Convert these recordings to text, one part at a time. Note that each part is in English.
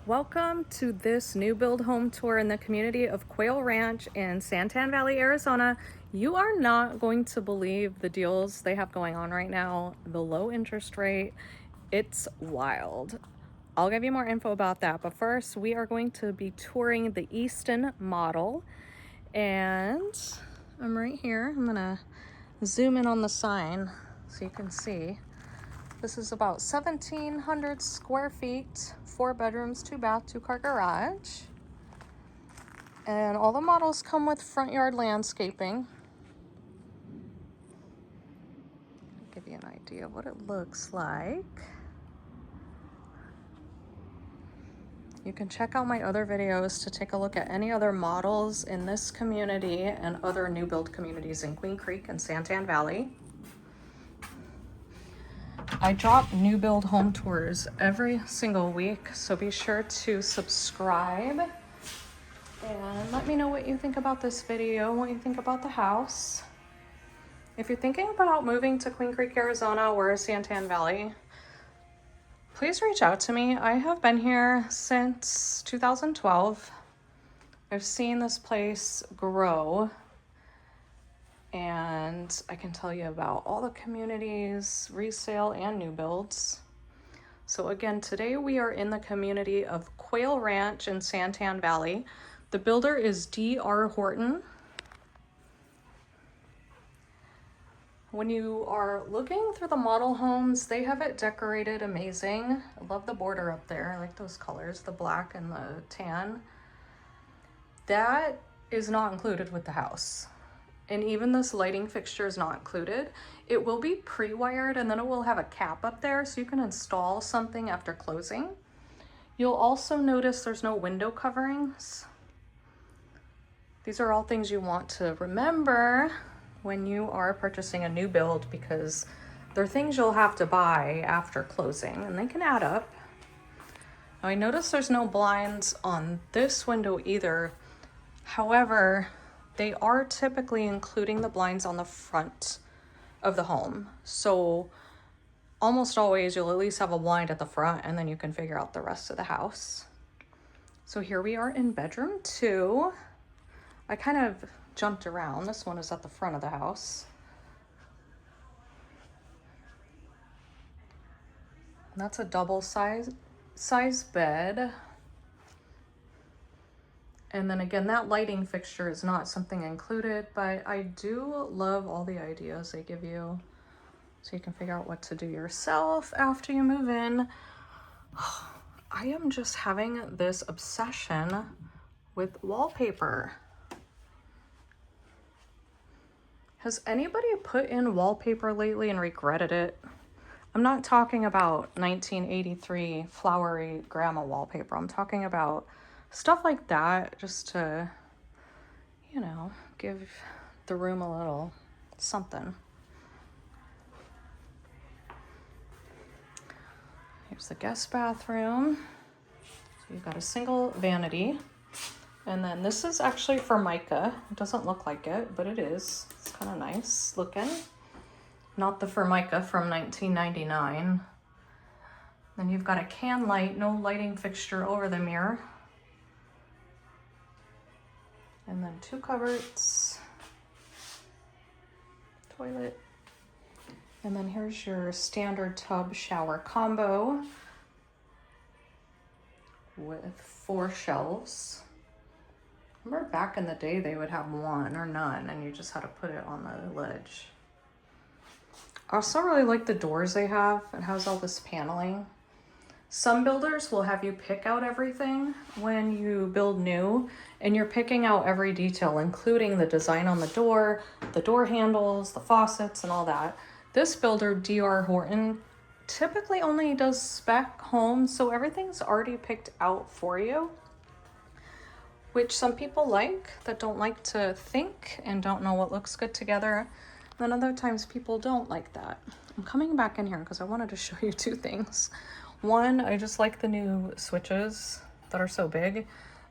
Welcome to this new build home tour in the community of Quail Ranch in Santan Valley, Arizona. You are not going to believe the deals they have going on right now, the low interest rate. It's wild. I'll give you more info about that, but first we are going to be touring the Easton model, and I'm right here. I'm gonna zoom in on the sign so you can see. This is about 1,700 square feet, 4 bedrooms, 2 bath, 2-car garage. And all the models come with front yard landscaping. I'll give you an idea of what it looks like. You can check out my other videos to take a look at any other models in this community and other new build communities in Queen Creek and Santan Valley. I drop new build home tours every single week, so be sure to subscribe and let me know what you think about this video, what you think about the house. If you're thinking about moving to Queen Creek, Arizona or Santan Valley, please reach out to me. I have been here since 2012. I've seen this place grow, and I can tell you about all the communities, resale and new builds. So again, today we are in the community of Quail Ranch in Santan Valley. The builder is DR Horton. When you are looking through the model homes, they have it decorated amazing. I love the border up there. I like those colors, the black and the tan. That is not included with the house. And even this lighting fixture is not included. It will be pre-wired, and then it will have a cap up there so you can install something after closing. You'll also notice there's no window coverings. These are all things you want to remember when you are purchasing a new build, because they're things you'll have to buy after closing and they can add up. Now I notice there's no blinds on this window either. However, they are typically including the blinds on the front of the home. So almost always you'll at least have a blind at the front, and then you can figure out the rest of the house. So here we are in bedroom 2. I kind of jumped around. This one is at the front of the house. And that's a double size bed. And then again, that lighting fixture is not something included, but I do love all the ideas they give you so you can figure out what to do yourself after you move in. I am just having this obsession with wallpaper. Has anybody put in wallpaper lately and regretted it? I'm not talking about 1983 flowery grandma wallpaper. I'm talking about stuff like that, just to, you know, give the room a little something. Here's the guest bathroom. So you've got a single vanity. And then this is actually Formica. It doesn't look like it, but it is. It's kind of nice looking. Not the Formica from 1999. Then you've got a can light, no lighting fixture over the mirror. And then 2 cupboards, toilet. And then here's your standard tub shower combo with 4 shelves. Remember back in the day they would have one or none, and you just had to put it on the ledge. I also really like the doors they have. It has all this paneling. Some builders will have you pick out everything when you build new, and you're picking out every detail, including the design on the door handles, the faucets, and all that. This builder, DR Horton, typically only does spec homes, so everything's already picked out for you, which some people like, that don't like to think and don't know what looks good together. Then other times people don't like that. I'm coming back in here because I wanted to show you 2 things. One, I just like the new switches that are so big.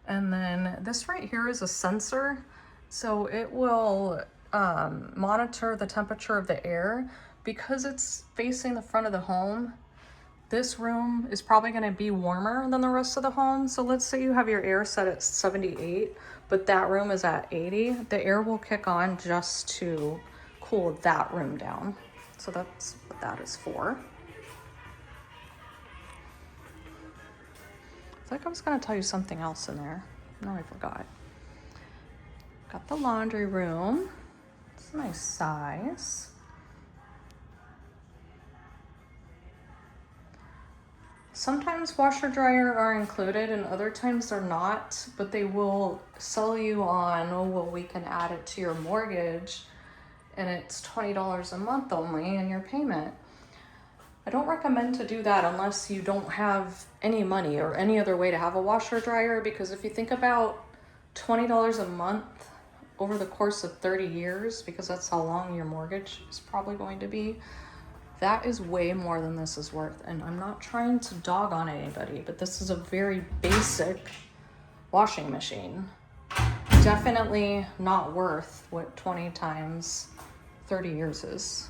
And then this right here is a sensor. So it will monitor the temperature of the air. Because it's facing the front of the home, this room is probably going to be warmer than the rest of the home. So let's say you have your air set at 78, but that room is at 80. The air will kick on just to cool that room down. So that's what that is for. I feel like I was going to tell you something else in there. No, I forgot. Got the laundry room. It's a nice size. Sometimes washer dryer are included and other times they're not, but they will sell you on, oh, well, we can add it to your mortgage and it's $20 a month only in your payment. I don't recommend to do that unless you don't have any money or any other way to have a washer dryer, because if you think about $20 a month over the course of 30 years, because that's how long your mortgage is probably going to be, that is way more than this is worth. And I'm not trying to dog on anybody, but this is a very basic washing machine. Definitely not worth what 20 times 30 years is.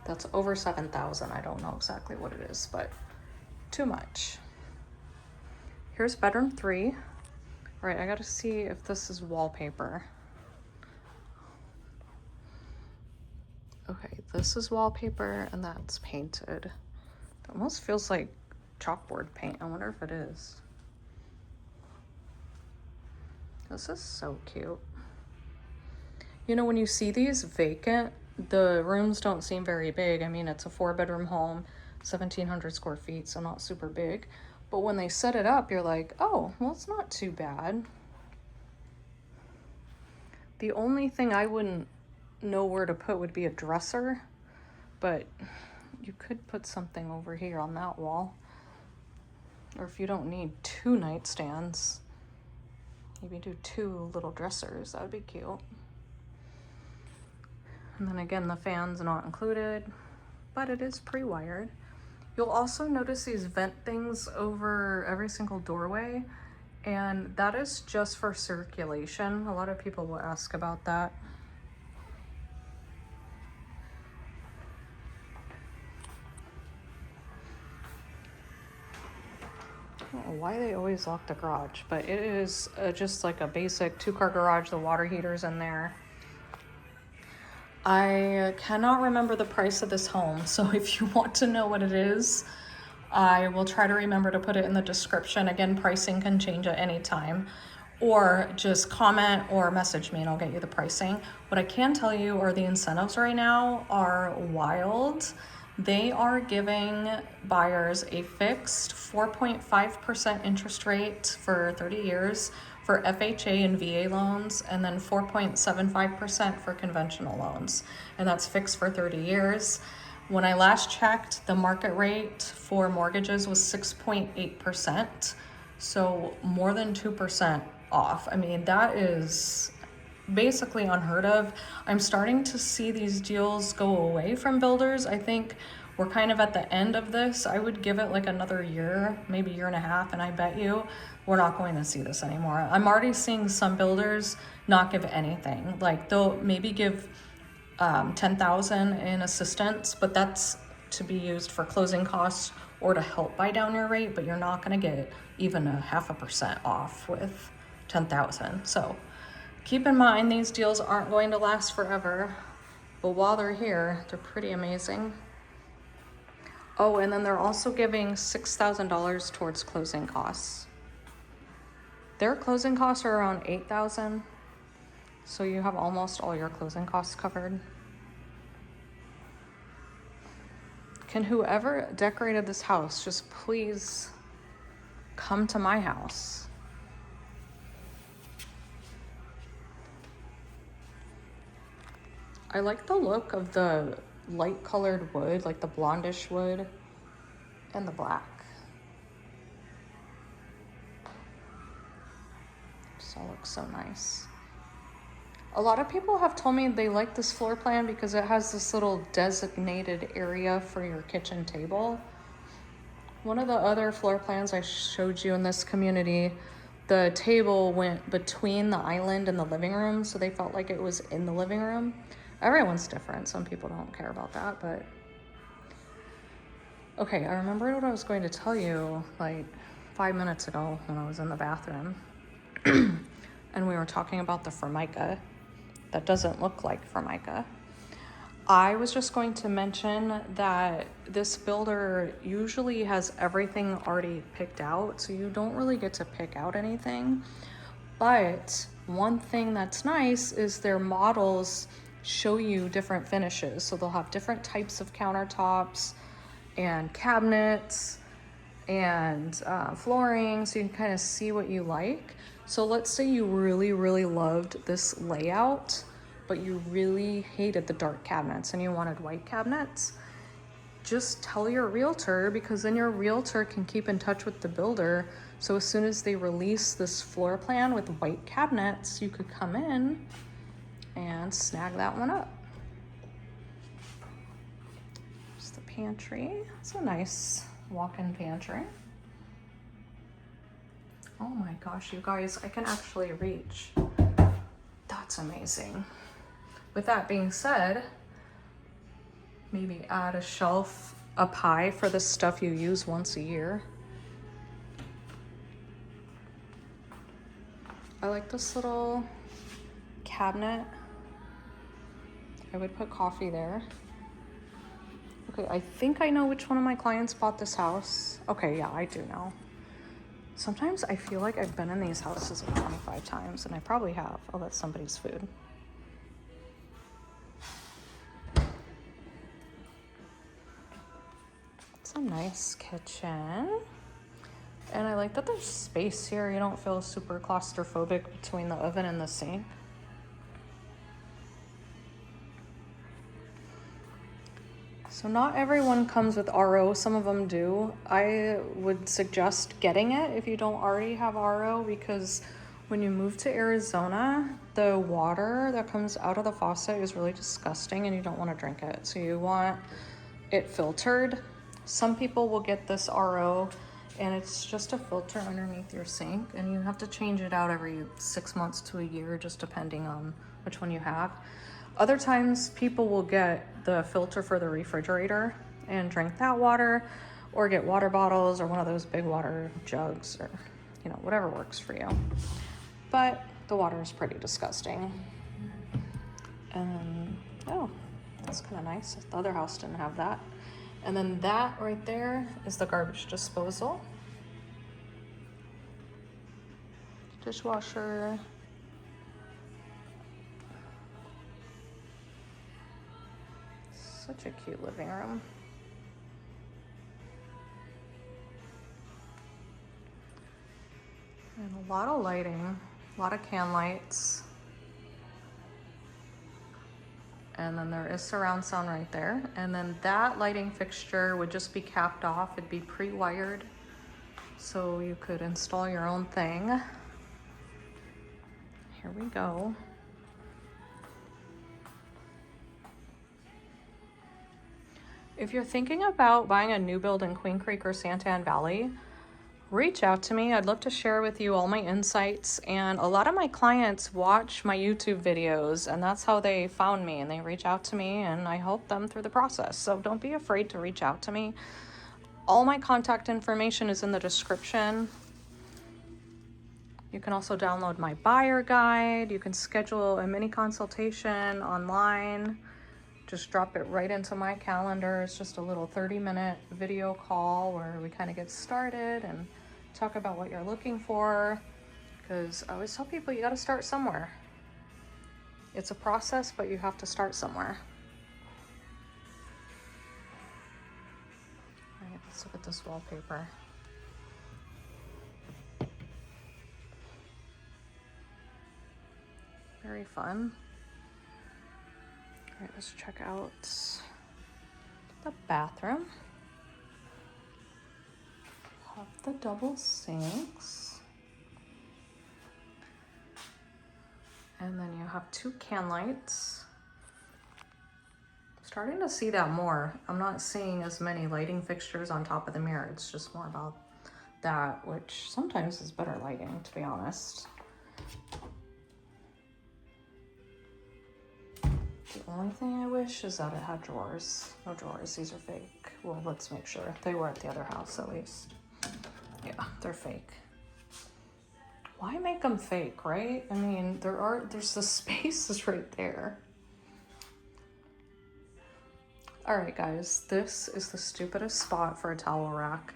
That's over 7,000. I don't know exactly what it is, but too much. Here's bedroom 3. All right, I gotta see if this is wallpaper. Okay, this is wallpaper and that's painted. It almost feels like chalkboard paint. I wonder if it is. This is so cute. You know, when you see these vacant, the rooms don't seem very big. I mean, it's a 4-bedroom home, 1,700 square feet, so not super big. But when they set it up, you're like, oh, well, it's not too bad. The only thing I wouldn't know where to put would be a dresser, but you could put something over here on that wall. Or if you don't need 2 nightstands, maybe do 2 little dressers. That would be cute. And then again, the fan's not included, but it is pre-wired. You'll also notice these vent things over every single doorway, and that is just for circulation. A lot of people will ask about that. I don't know why they always lock the garage, but it is just like a basic 2-car garage. The water heater's in there. I cannot remember the price of this home, so if you want to know what it is, I will try to remember to put it in the description. Again, pricing can change at any time, or just comment or message me and I'll get you the pricing. What I can tell you are the incentives right now are wild. They are giving buyers a fixed 4.5% interest rate for 30 years for FHA and VA loans, and then 4.75% for conventional loans. And that's fixed for 30 years. When I last checked, the market rate for mortgages was 6.8%. So more than 2% off. I mean, that is basically unheard of. I'm starting to see these deals go away from builders. I think we're kind of at the end of this. I would give it like another year, maybe 1.5 years, and I bet you we're not going to see this anymore. I'm already seeing some builders not give anything. Like they'll maybe give $10,000 in assistance, but that's to be used for closing costs or to help buy down your rate, but you're not gonna get even 0.5% off with $10,000. So keep in mind, these deals aren't going to last forever, but while they're here, they're pretty amazing. Oh, and then they're also giving $6,000 towards closing costs. Their closing costs are around $8,000, so you have almost all your closing costs covered. Can whoever decorated this house just please come to my house? I like the look of the light colored wood, like the blondish wood and the black. This all looks so nice. A lot of people have told me they like this floor plan because it has this little designated area for your kitchen table. One of the other floor plans I showed you in this community, the table went between the island and the living room, so they felt like it was in the living room. Everyone's different. Some people don't care about that, but Okay, I remembered what I was going to tell you like 5 minutes ago when I was in the bathroom. And we were talking about the Formica that doesn't look like Formica. I was just going to mention that this builder usually has everything already picked out, so you don't really get to pick out anything. But one thing that's nice is their models show you different finishes. So they'll have different types of countertops and cabinets and flooring, so you can kind of see what you like. So let's say you really, really loved this layout, but you really hated the dark cabinets and you wanted white cabinets. Just tell your realtor, because then your realtor can keep in touch with the builder. So as soon as they release this floor plan with white cabinets, you could come in and snag that one up. There's the pantry. It's a nice walk-in pantry. Oh my gosh, you guys, I can actually reach. That's amazing. With that being said, maybe add a shelf up high for the stuff you use once a year. I like this little cabinet. I would put coffee there. Okay, I think I know which one of my clients bought this house. Okay, yeah, I do know. Sometimes I feel like I've been in these houses like 25 times, and I probably have. Oh, that's somebody's food. It's a nice kitchen. And I like that there's space here. You don't feel super claustrophobic between the oven and the sink. So not everyone comes with RO, some of them do. I would suggest getting it if you don't already have RO, because when you move to Arizona, the water that comes out of the faucet is really disgusting and you don't want to drink it. So you want it filtered. Some people will get this RO and it's just a filter underneath your sink, and you have to change it out every 6 months to a year, just depending on which one you have. Other times people will get the filter for the refrigerator and drink that water, or get water bottles or one of those big water jugs, or whatever works for you. But the water is pretty disgusting. And oh, that's kind of nice. The other house didn't have that. And then that right there is the garbage disposal. Dishwasher. Such a cute living room. And a lot of lighting, a lot of can lights. And then there is surround sound right there. And then that lighting fixture would just be capped off. It'd be pre-wired, so you could install your own thing. Here we go. If you're thinking about buying a new build in Queen Creek or Santan Valley, reach out to me. I'd love to share with you all my insights. And a lot of my clients watch my YouTube videos, and that's how they found me, and they reach out to me and I help them through the process. So don't be afraid to reach out to me. All my contact information is in the description. You can also download my buyer guide. You can schedule a mini consultation online. Just drop it right into my calendar. It's just a little 30-minute video call where we kind of get started and talk about what you're looking for. Because I always tell people, you got to start somewhere. It's a process, but you have to start somewhere. All right, let's look at this wallpaper. Very fun. All right, let's check out the bathroom. Have the double sinks. And then you have 2 can lights. I'm starting to see that more. I'm not seeing as many lighting fixtures on top of the mirror. It's just more about that, which sometimes is better lighting, to be honest. The only thing I wish is that it had drawers. No drawers, these are fake. Well, let's make sure. They were at the other house at least. Yeah, they're fake. Why make them fake, right? I mean, there's the spaces right there. All right, guys, this is the stupidest spot for a towel rack.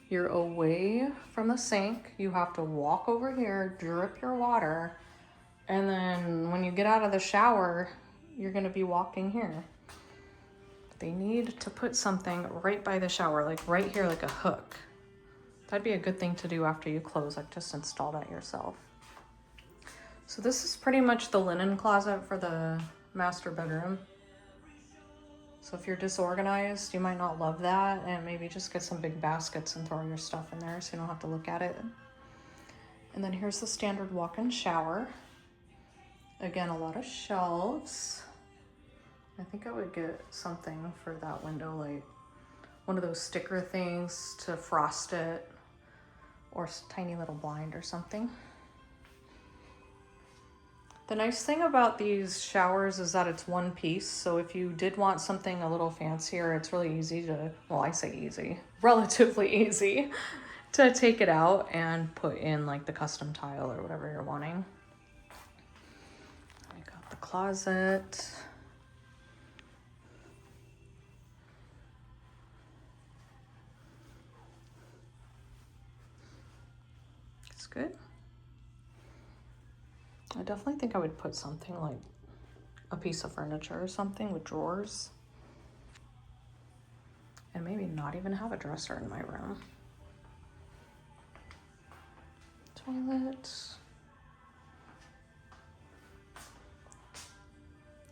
You're away from the sink. You have to walk over here, drip your water, and then when you get out of the shower, you're gonna be walking here. They need to put something right by the shower, like right here, like a hook. That'd be a good thing to do after you close, like just install that yourself. So this is pretty much the linen closet for the master bedroom. So if you're disorganized, you might not love that, and maybe just get some big baskets and throw your stuff in there so you don't have to look at it. And then here's the standard walk-in shower. Again, a lot of shelves. I think I would get something for that window, like one of those sticker things to frost it, or a tiny little blind or something. The nice thing about these showers is that it's one piece. So if you did want something a little fancier, it's really easy to, well, I say easy, relatively easy to take it out and put in like the custom tile or whatever you're wanting. I got the closet. It's good. I definitely think I would put something like a piece of furniture or something with drawers. And maybe not even have a dresser in my room. Toilet.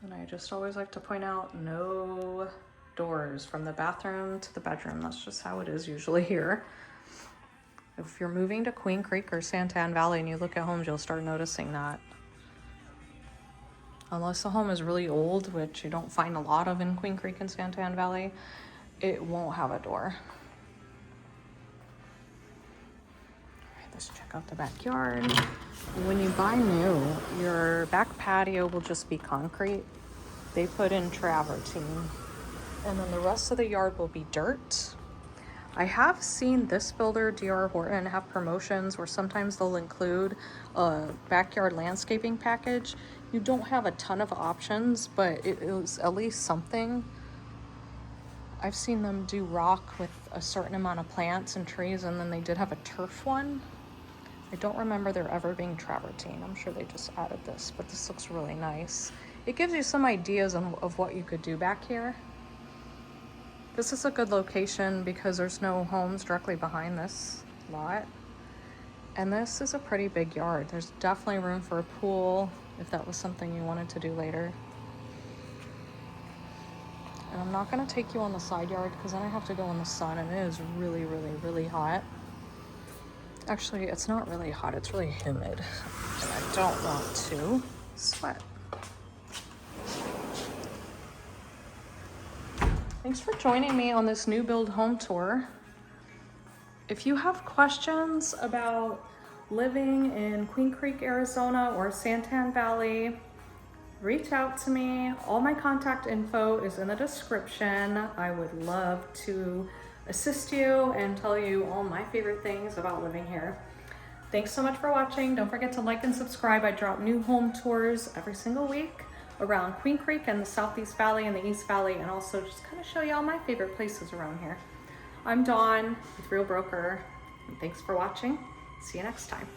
And I just always like to point out no doors from the bathroom to the bedroom. That's just how it is usually here. If you're moving to Queen Creek or Santan Valley and you look at homes, you'll start noticing that. Unless the home is really old, which you don't find a lot of in Queen Creek and Santan Valley, it won't have a door. All right, let's check out the backyard. When you buy new, your back patio will just be concrete. They put in travertine, and then the rest of the yard will be dirt. I have seen this builder, DR Horton, have promotions where sometimes they'll include a backyard landscaping package. You don't have a ton of options, but it is at least something. I've seen them do rock with a certain amount of plants and trees, and then they did have a turf one. I don't remember there ever being travertine. I'm sure they just added this, but this looks really nice. It gives you some ideas of what you could do back here. This is a good location because there's no homes directly behind this lot. And this is a pretty big yard. There's definitely room for a pool if that was something you wanted to do later. And I'm not gonna take you on the side yard because then I have to go in the sun and it is really, really, really hot. Actually, it's not really hot, it's really humid. And I don't want to sweat. Thanks for joining me on this new build home tour. If you have questions about living in Queen Creek, Arizona or Santan Valley, reach out to me. All my contact info is in the description. I would love to assist you and tell you all my favorite things about living here. Thanks so much for watching. Don't forget to like and subscribe. I drop new home tours every single week around Queen Creek and the Southeast Valley and the East Valley, and also just kind of show you all my favorite places around here. I'm Dawn with Real Broker, and thanks for watching. See you next time.